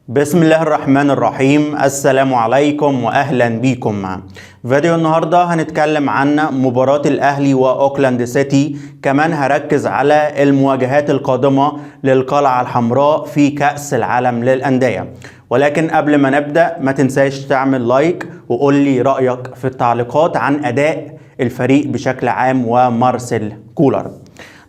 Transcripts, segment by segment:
بسم الله الرحمن الرحيم. السلام عليكم واهلا بيكم. فيديو النهارده هنتكلم عن مباراة الاهلي واوكلاند سيتي، كمان هركز على المواجهات القادمة للقلعة الحمراء في كأس العالم للأندية. ولكن قبل ما نبدأ ما تنساش تعمل لايك وقول لي رأيك في التعليقات عن اداء الفريق بشكل عام ومارسيل كولر.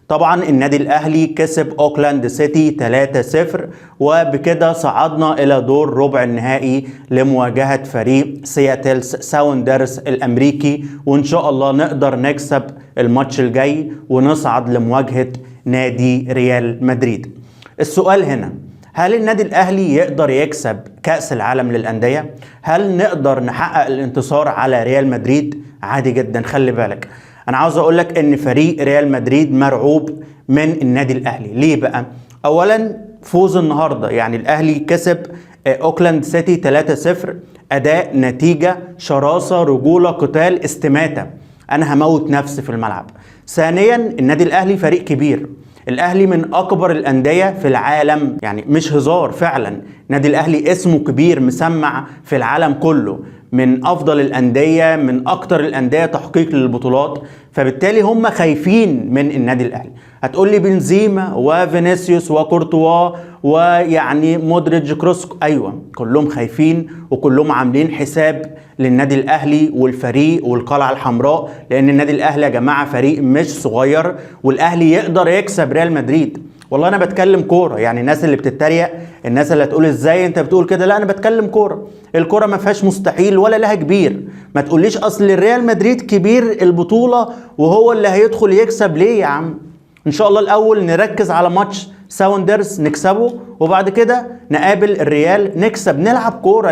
طبعا النادي الاهلي كسب اوكلاند سيتي 3-0 وبكده صعدنا الى دور ربع النهائي لمواجهة فريق سياتل ساوندرز الامريكي، وان شاء الله نقدر نكسب الماتش الجاي ونصعد لمواجهة نادي ريال مدريد. السؤال هنا، هل النادي الاهلي يقدر يكسب كأس العالم للأندية؟ هل نقدر نحقق الانتصار على ريال مدريد؟ عادي جدا. خلي بالك، انا عاوز اقولك ان فريق ريال مدريد مرعوب من النادي الاهلي. ليه بقى؟ اولا فوز النهارده، يعني الاهلي كسب اوكلاند سيتي 3-0، اداء، نتيجة، شراسة، رجولة، قتال، استماتة. انا هموت نفسي في الملعب. ثانيا النادي الاهلي فريق كبير، الاهلي من اكبر الانديه في العالم، يعني مش هزار فعلا. نادي الاهلي اسمه كبير، مسمع في العالم كله، من افضل الانديه، من اكتر الانديه تحقيق للبطولات. فبالتالي هم خايفين من النادي الاهلي. هتقول لي بنزيما وفينيسيوس وكورتوا ويعني مودريتش كروس، ايوه كلهم خايفين وكلهم عاملين حساب للنادي الاهلي والفريق والقلعه الحمراء، لان النادي الاهلي يا جماعه فريق مش صغير، والاهلي يقدر يكسب ريال مدريد. والله انا بتكلم كوره، يعني الناس اللي بتتريق، الناس اللي هتقول ازاي انت بتقول كده، لا انا بتكلم كوره. الكوره ما فيهاش مستحيل ولا لها كبير. ما تقوليش اصل الريال مدريد كبير البطوله وهو اللي هيدخل يكسب. ليه يا عم؟ ان شاء الله الاول نركز على ماتش ساوندرز نكسبه، وبعد كده نقابل الريال نكسب. نلعب كوره،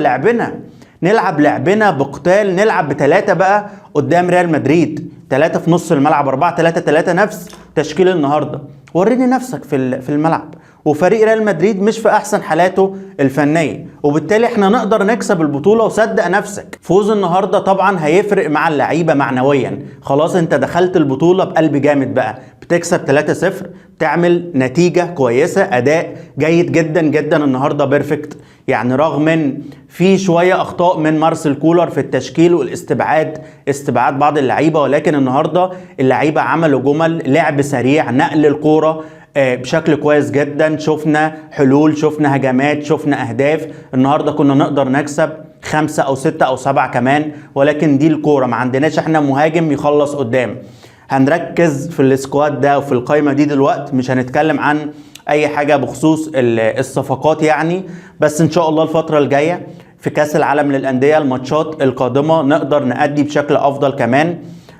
نلعب لعبنا بقتال، نلعب بثلاثة بقى قدام ريال مدريد، 3 في نص الملعب، 4-3-3، نفس تشكيل النهارده. وريني نفسك في الملعب. وفريق ريال مدريد مش في احسن حالاته الفنيه، وبالتالي احنا نقدر نكسب البطوله. وصدق نفسك، فوز النهارده طبعا هيفرق مع اللعيبه معنويا. خلاص انت دخلت البطوله بقلب جامد بقى، بتكسب 3-0، بتعمل نتيجه كويسه، اداء جيد جدا جدا النهارده، بيرفكت. يعني رغم ان في شويه اخطاء من مارسيل كولر في التشكيل والاستبعاد، استبعاد بعض اللعيبه، ولكن النهارده اللعيبه عملوا جمل، لعب سريع، نقل الكوره بشكل كويس جدا. شفنا حلول، شفنا هجمات، شفنا اهداف. النهارده كنا نقدر نكسب 5 أو 6 أو 7 كمان، ولكن دي الكوره، ما عندناش احنا مهاجم يخلص قدام. هنركز في السكواد ده وفي القائمه دي دلوقتي، مش هنتكلم عن اي حاجه بخصوص الصفقات يعني. بس ان شاء الله الفتره الجايه في كاس العالم للانديه، الماتشات القادمه نقدر نأدي بشكل افضل كمان.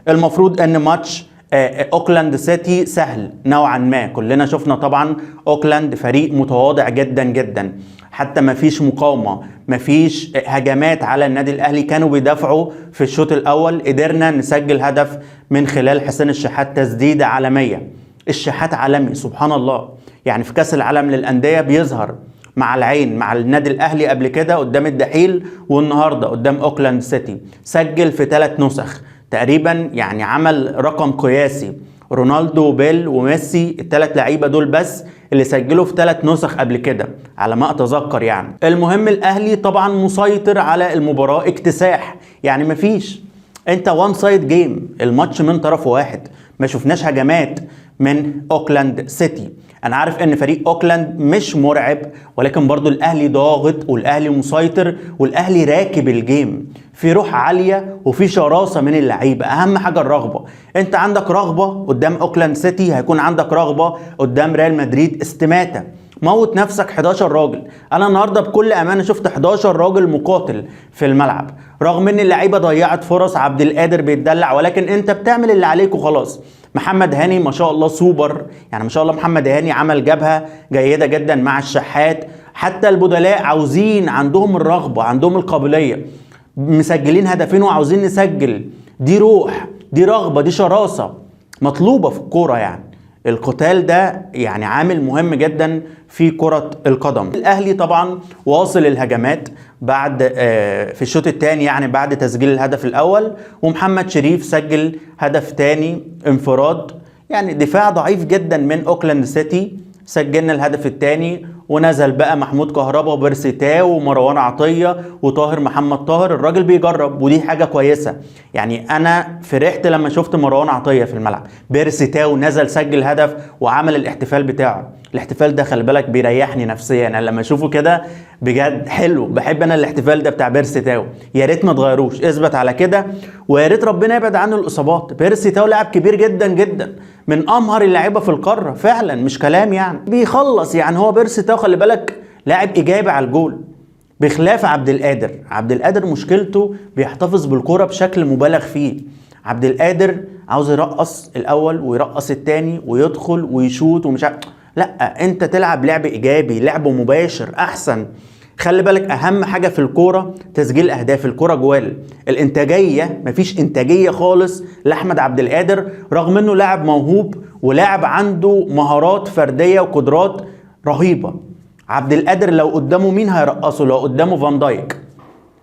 المفروض ان ماتش اوكلاند سيتي سهل نوعا ما. كلنا شفنا طبعا اوكلاند فريق متواضع جدا جدا، حتى ما فيش مقاومه، ما فيش هجمات على النادي الاهلي. كانوا بيدافعوا في الشوط الاول، قدرنا نسجل هدف من خلال حسين الشحات، تسديده عالميه. الشحات عالمي سبحان الله، يعني في كاس العالم للانديه بيظهر مع العين، مع النادي الاهلي قبل كده قدام الدحيل، والنهارده قدام اوكلاند سيتي. سجل في 3 نسخ تقريبا، يعني عمل رقم قياسي. رونالدو وبيل وميسي، ال3 لعيبه دول بس اللي سجلوا في 3 نسخ قبل كده على ما اتذكر يعني. المهم الاهلي طبعا مسيطر على المباراه اكتساح، يعني مفيش، انت وان سايد جيم، الماتش من طرف واحد. ما شفناش هجمات من اوكلاند سيتي. انا عارف ان فريق اوكلاند مش مرعب، ولكن برضو الاهلي ضاغط والاهلي مسيطر والاهلي راكب الجيم، في روح عالية وفي شراسة من اللعيبة. اهم حاجة الرغبة. انت عندك رغبة قدام اوكلاند سيتي، هيكون عندك رغبة قدام ريال مدريد. استماتة، موت نفسك. 11 راجل، انا النهارده بكل امانه شفت 11 راجل مقاتل في الملعب، رغم ان اللعيبه ضيعت فرص. عبد القادر بيتدلع، ولكن انت بتعمل اللي عليك وخلاص. محمد هاني ما شاء الله سوبر، يعني ما شاء الله محمد هاني عمل جبهه جيده جدا مع الشحات. حتى البدلاء عاوزين، عندهم الرغبه، عندهم القابليه، مسجلين هدفين وعاوزين نسجل. دي روح، دي رغبه، دي شراسه مطلوبه في الكوره. يعني القتال ده يعني عامل مهم جدا في كرة القدم. الاهلي طبعا واصل الهجمات بعد في الشوط الثاني، يعني بعد تسجيل الهدف الاول، ومحمد شريف سجل هدف ثاني انفراد. يعني دفاع ضعيف جدا من اوكلاند سيتي، سجلنا الهدف الثاني ونزل بقى محمود كهربا وبيرسي تاو ومروان عطية وطاهر محمد طاهر. الراجل بيجرب ودي حاجة كويسة. يعني انا فرحت لما شفت مروان عطية في الملعب. بيرسي تاو نزل سجل هدف وعمل الاحتفال بتاعه. الاحتفال ده خلي بالك بيريحني نفسيا، انا لما اشوفه كده بجد حلو، بحب انا الاحتفال ده بتاع بيرسي تاو. يا ريت ما تغيروش، اثبت على كده، ويا ريت ربنا يبعد عنه الاصابات. بيرسي تاو لاعب كبير جدا جدا، من امهر اللعيبه في القاره فعلا، مش كلام يعني. بيخلص يعني، هو بيرسي تاو خلي بالك لاعب ايجابي على الجول، بخلاف عبد القادر. عبد القادر مشكلته بيحتفظ بالكرة بشكل مبالغ فيه. عبد القادر عاوز يرقص الاول ويرقص التاني ويدخل ويشوط ومش عارف. لا، انت تلعب لعب ايجابي، لعب مباشر احسن. خلي بالك اهم حاجه في الكوره تسجيل اهداف. الكوره جوال، الانتاجيه مفيش انتاجيه خالص لاحمد عبد القادر، رغم انه لاعب موهوب ولاعب عنده مهارات فرديه وقدرات رهيبه. عبد القادر لو قدامه مين هيرقصه؟ لو قدامه فان دايك،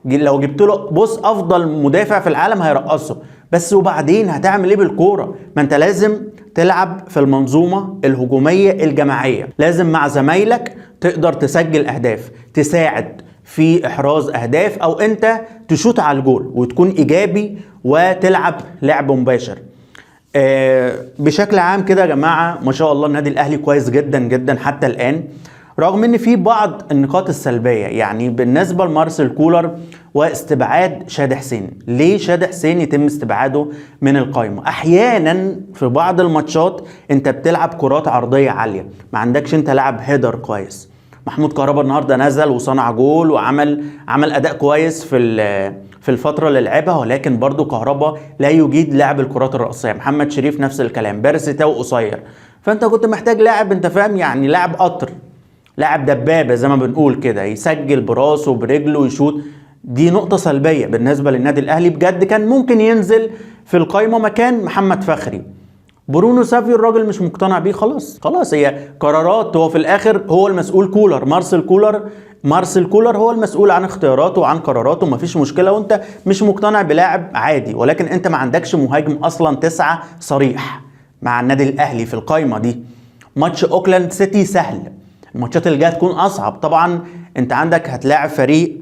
لو جبت له بص افضل مدافع في العالم هيرقصه. بس وبعدين هتعمل ايه بالكوره؟ ما انت لازم تلعب في المنظومه الهجوميه الجماعيه، لازم مع زمايلك تقدر تسجل اهداف، تساعد في احراز اهداف، او انت تشوط على الجول وتكون ايجابي وتلعب لعب مباشر. بشكل عام كده يا جماعه ما شاء الله النادي الاهلي كويس جدا جدا حتى الان، رغم ان في بعض النقاط السلبيه. يعني بالنسبه لمارسيل كولر واستبعاد شادي حسين. ليه شادي حسين يتم استبعاده من القائمه؟ احيانا في بعض الماتشات انت بتلعب كرات عرضيه عاليه، ما عندكش انت لاعب هيدر كويس. محمود كهربا النهارده نزل وصنع جول وعمل اداء كويس في الفتره اللي لعبها، ولكن برضو كهربا لا يجيد لعب الكرات الرأسيه. محمد شريف نفس الكلام، بيرسي تاو قصير. فانت كنت محتاج لاعب، انت فاهم يعني، لاعب قطر، لاعب دبابه زي ما بنقول كده، يسجل براسه برجله ويشوط. دي نقطه سلبيه بالنسبه للنادي الاهلي بجد. كان ممكن ينزل في القائمه مكان محمد فخري. برونو سافيو الراجل مش مقتنع بيه، خلاص هي قرارات. هو في الاخر هو المسؤول كولر، مارسيل كولر هو المسؤول عن اختياراته وعن قراراته، مفيش مشكله. وانت مش مقتنع بلاعب عادي، ولكن انت ما عندكش مهاجم اصلا 9 صريح مع النادي الاهلي في القائمه دي. ماتش اوكلاند سيتي سهل، الماتشات اللي جايه تكون اصعب. طبعا انت عندك هتلاعب فريق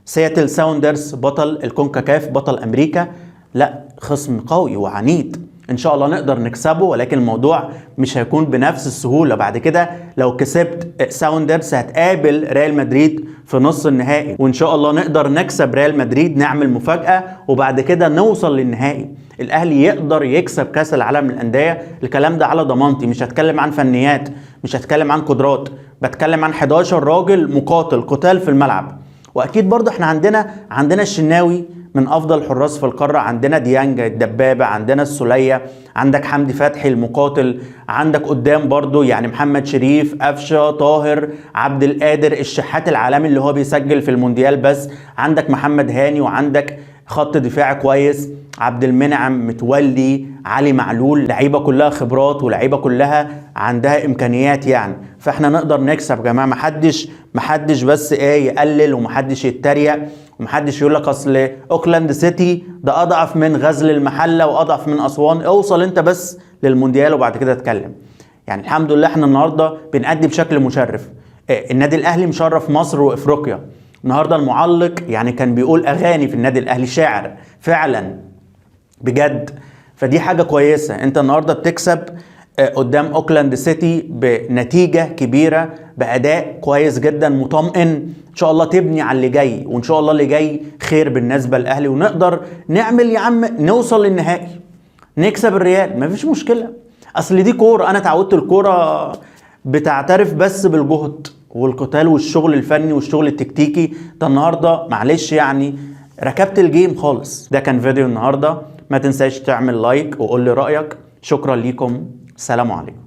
سياتل ساوندرز بطل الكونكاكاف، بطل امريكا. لا، خصم قوي وعنيد، ان شاء الله نقدر نكسبه، ولكن الموضوع مش هيكون بنفس السهوله. بعد كده لو كسبت ساوندرز هتقابل ريال مدريد في نص النهائي، وان شاء الله نقدر نكسب ريال مدريد، نعمل مفاجاه وبعد كده نوصل للنهائي. الاهلي يقدر يكسب كاس العالم للانديه، الكلام ده على ضمانتي. مش هتكلم عن فنيات، مش هتكلم عن قدرات، بتكلم عن 11 راجل مقاتل قتال في الملعب. واكيد برضه احنا عندنا الشناوي من افضل الحراس في القاره، عندنا ديانج الدبابه، عندنا السوليه، عندك حمدي فتحي المقاتل، عندك قدام برضو يعني محمد شريف، قفشه، طاهر، عبد القادر، الشحات العالمي اللي هو بيسجل في المونديال بس، عندك محمد هاني، وعندك خط دفاع كويس، عبد المنعم، متولي، علي معلول. لعيبه كلها خبرات ولعيبه كلها عندها امكانيات يعني. فاحنا نقدر نكسب يا جماعه. محدش بس يقلل، ومحدش يتريق، ومحدش يقول لك اصل اوكلاند سيتي ده اضعف من غزل المحله واضعف من اسوان. اوصل انت بس للمونديال وبعد كده اتكلم. يعني الحمد لله احنا النهارده بنأدي بشكل مشرف. النادي الاهلي مشرف مصر وافريقيا. النهارده المعلق يعني كان بيقول اغاني في النادي الاهلي، شاعر فعلا بجد. فدي حاجه كويسه. انت النهارده بتكسب قدام اوكلاند سيتي بنتيجه كبيره، باداء كويس جدا، مطمئن. ان شاء الله تبني على اللي جاي، وان شاء الله اللي جاي خير بالنسبه للاهلي، ونقدر نعمل يا عم نوصل للنهائي، نكسب الريال، مفيش مشكله. اصل دي كوره، انا اتعودت الكوره بتعترف بس بالجهد والقتال والشغل الفني والشغل التكتيكي. ده النهارده معلش يعني ركبت الجيم خالص. ده كان فيديو النهارده، ما تنساش تعمل لايك وقول لي رايك. شكرا ليكم، سلام عليكم.